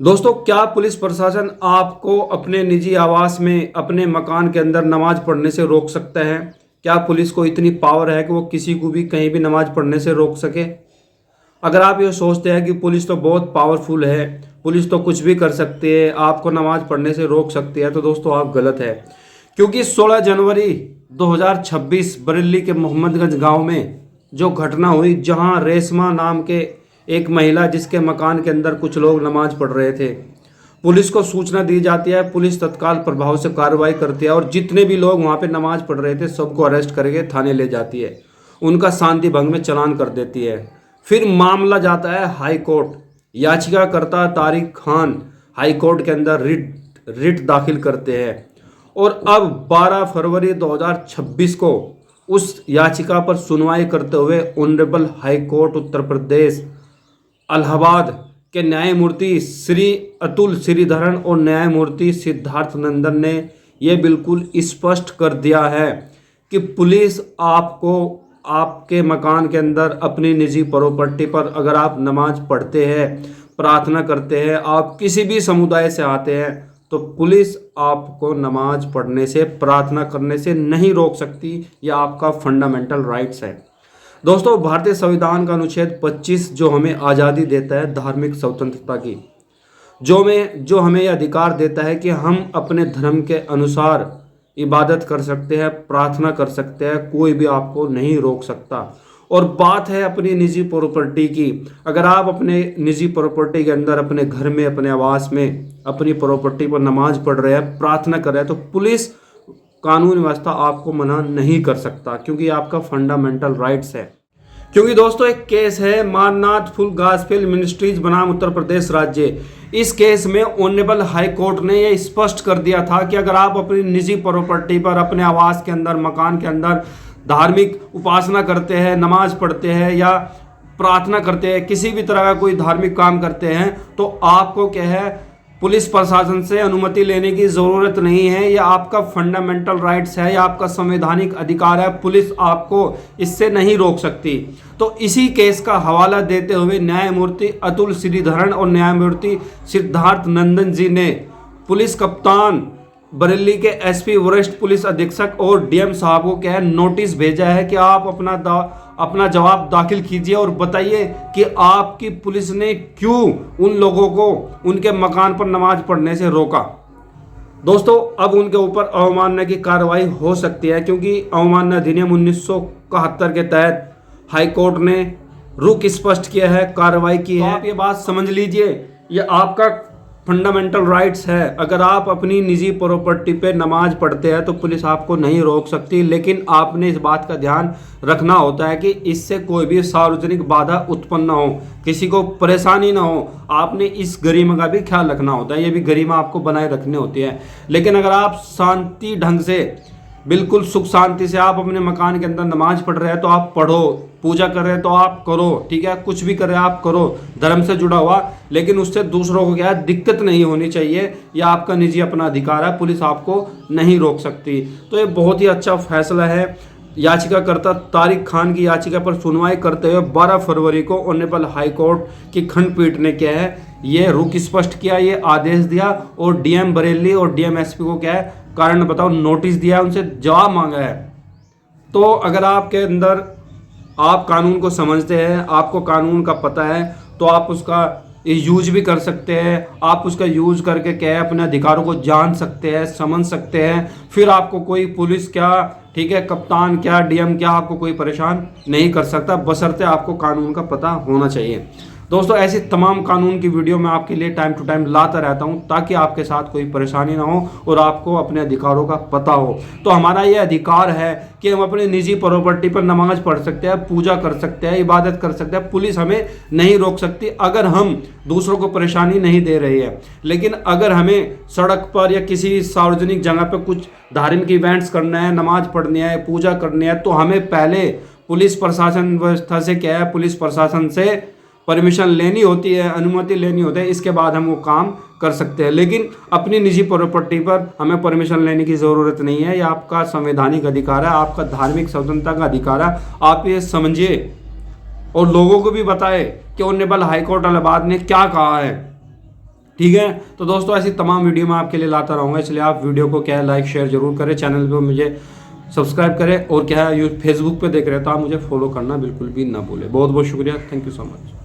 दोस्तों, क्या पुलिस प्रशासन आपको अपने निजी आवास में अपने मकान के अंदर नमाज पढ़ने से रोक सकता है? क्या पुलिस को इतनी पावर है कि वो किसी को भी कहीं भी नमाज पढ़ने से रोक सके? अगर आप ये सोचते हैं कि पुलिस तो बहुत पावरफुल है, पुलिस तो कुछ भी कर सकती है, आपको नमाज पढ़ने से रोक सकती है, तो दोस्तों आप गलत है। क्योंकि 16 जनवरी 2026 बरेली के मोहम्मदगंज गांव में जो घटना हुई, जहां रेशमा नाम के एक महिला जिसके मकान के अंदर कुछ लोग नमाज पढ़ रहे थे, पुलिस को सूचना दी जाती है, पुलिस तत्काल प्रभाव से कार्रवाई करती है और जितने भी लोग वहां पे नमाज पढ़ रहे थे सबको अरेस्ट करके थाने ले जाती है, उनका शांति भंग में चालान कर देती है। फिर मामला जाता है हाई कोर्ट। याचिकाकर्ता तारिक खान हाई कोर्ट के अंदर रिट दाखिल करते हैं और अब 12 फरवरी 2026 को उस याचिका पर सुनवाई करते हुए honourable high court Uttar Pradesh Allahabad के न्यायमूर्ति श्री अतुल श्रीधरन और न्यायमूर्ति सिद्धार्थ नंदन ने यह बिल्कुल स्पष्ट कर दिया है कि पुलिस आपको आपके मकान के अंदर अपनी निजी प्रॉपर्टी पर अगर आप नमाज पढ़ते हैं, प्रार्थना करते हैं, आप किसी भी समुदाय से आते हैं, तो पुलिस आपको नमाज पढ़ने से, प्रार्थना करने से नहीं रोक सकती। यह आपका फंडामेंटल राइट्स है। दोस्तों, भारतीय संविधान का अनुच्छेद 25 जो हमें आज़ादी देता है धार्मिक स्वतंत्रता की, जो हमें यह अधिकार देता है कि हम अपने धर्म के अनुसार इबादत कर सकते हैं, प्रार्थना कर सकते हैं, कोई भी आपको नहीं रोक सकता। और बात है अपनी निजी प्रॉपर्टी की। अगर आप अपने निजी प्रॉपर्टी के अंदर, अपने घर में, अपने आवास में, अपनी प्रॉपर्टी पर नमाज पढ़ रहे हैं, प्रार्थना कर रहे हैं, तो पुलिस कानून व्यवस्था आपको मना नहीं कर सकता, क्योंकि आपका फंडामेंटल राइट्स है। क्योंकि दोस्तों एक केस है मारनाथ फुल गॉस्पेल मिनिस्ट्रीज बनाम उत्तर प्रदेश राज्य। इस केस में ऑनरेबल हाई कोर्ट ने यह स्पष्ट कर दिया था कि अगर आप अपनी निजी प्रॉपर्टी पर, अपने आवास के अंदर, मकान के अंदर धार्मिक उपासना करते हैं, नमाज पढ़ते हैं या प्रार्थना करते हैं, किसी भी तरह का कोई धार्मिक काम करते हैं, तो आपको क्या है, पुलिस प्रशासन से अनुमति लेने की ज़रूरत नहीं है। यह आपका फंडामेंटल राइट्स है, यह आपका संवैधानिक अधिकार है। पुलिस आपको इससे नहीं रोक सकती। तो इसी केस का हवाला देते हुए न्यायमूर्ति अतुल श्रीधरन और न्यायमूर्ति सिद्धार्थ नंदन जी ने पुलिस कप्तान बरेली के एसपी वरिष्ठ पुलिस अधीक्षक और डीएम साहब को क्या नोटिस भेजा है कि आप अपना जवाब दाखिल कीजिए और बताइए कि आपकी पुलिस ने क्यों उन लोगों को उनके मकान पर नमाज पढ़ने से रोका। दोस्तों, अब उनके ऊपर अवमानना की कार्रवाई हो सकती है, क्योंकि अवमानना अधिनियम 1971 के तहत हाई कोर्ट ने रुख स्पष्ट किया है, कार्रवाई की है। आप ये बात समझ लीजिए, ये आपका फंडामेंटल राइट्स है। अगर आप अपनी निजी प्रॉपर्टी पे नमाज पढ़ते हैं तो पुलिस आपको नहीं रोक सकती, लेकिन आपने इस बात का ध्यान रखना होता है कि इससे कोई भी सार्वजनिक बाधा उत्पन्न ना हो, किसी को परेशानी ना हो। आपने इस गरिमा का भी ख्याल रखना होता है, ये भी गरिमा आपको बनाए रखनी होती है। लेकिन अगर आप शांति ढंग से, बिल्कुल सुख शांति से आप अपने मकान के अंदर नमाज पढ़ रहे हैं तो आप पढ़ो, पूजा कर रहे हैं तो आप करो, ठीक है, कुछ भी कर रहे हैं आप करो, धर्म से जुड़ा हुआ, लेकिन उससे दूसरों को क्या है, दिक्कत नहीं होनी चाहिए। यह आपका निजी अपना अधिकार है, पुलिस आपको नहीं रोक सकती। तो ये बहुत ही अच्छा फैसला है। याचिकाकर्ता तारिक खान की याचिका पर सुनवाई करते हुए 12 फरवरी को ऑनरेबल हाई कोर्ट की खंडपीठ ने क्या है, ये रुख स्पष्ट किया, ये आदेश दिया और डीएम बरेली और डीएम एसपी को क्या है, कारण बताओ नोटिस दिया, उनसे जवाब मांगा है। तो अगर आपके अंदर आप कानून को समझते हैं, आपको कानून का पता है, तो आप उसका यूज भी कर सकते हैं। आप उसका यूज करके क्या है, अपने अधिकारों को जान सकते हैं, समझ सकते हैं। फिर आपको कोई पुलिस क्या, ठीक है, कप्तान क्या, डीएम क्या, आपको कोई परेशान नहीं कर सकता, बशर्ते आपको कानून का पता होना चाहिए। दोस्तों, ऐसी तमाम कानून की वीडियो मैं आपके लिए टाइम टू टाइम लाता रहता हूं, ताकि आपके साथ कोई परेशानी ना हो और आपको अपने अधिकारों का पता हो। तो हमारा ये अधिकार है कि हम अपनी निजी प्रॉपर्टी पर नमाज पढ़ सकते हैं, पूजा कर सकते हैं, इबादत कर सकते हैं। पुलिस हमें नहीं रोक सकती अगर हम दूसरों को परेशानी नहीं दे रही है। लेकिन अगर हमें सड़क पर या किसी सार्वजनिक जगह पर कुछ धार्मिक इवेंट्स करना है, नमाज पढ़नी है, पूजा करनी है, तो हमें पहले पुलिस प्रशासन व्यवस्था से क्या है, पुलिस प्रशासन से परमिशन लेनी होती है, अनुमति लेनी होती है, इसके बाद हम वो काम कर सकते हैं। लेकिन अपनी निजी प्रॉपर्टी पर हमें परमिशन लेने की ज़रूरत नहीं है। ये आपका संवैधानिक अधिकार है, आपका धार्मिक स्वतंत्रता का अधिकार है। आप ये समझिए और लोगों को भी बताएं कि ऑनरेबल हाई कोर्ट इलाहाबाद ने क्या कहा है। ठीक है। तो दोस्तों ऐसी तमाम वीडियो मैं आपके लिए लाता रहूँगा, इसलिए आप वीडियो को क्या है लाइक शेयर जरूर करें, चैनल पे मुझे सब्सक्राइब करें और क्या है फेसबुक पे देख रहे हैं तो आप मुझे फॉलो करना बिल्कुल भी ना भूलें। बहुत बहुत शुक्रिया, थैंक यू सो मच।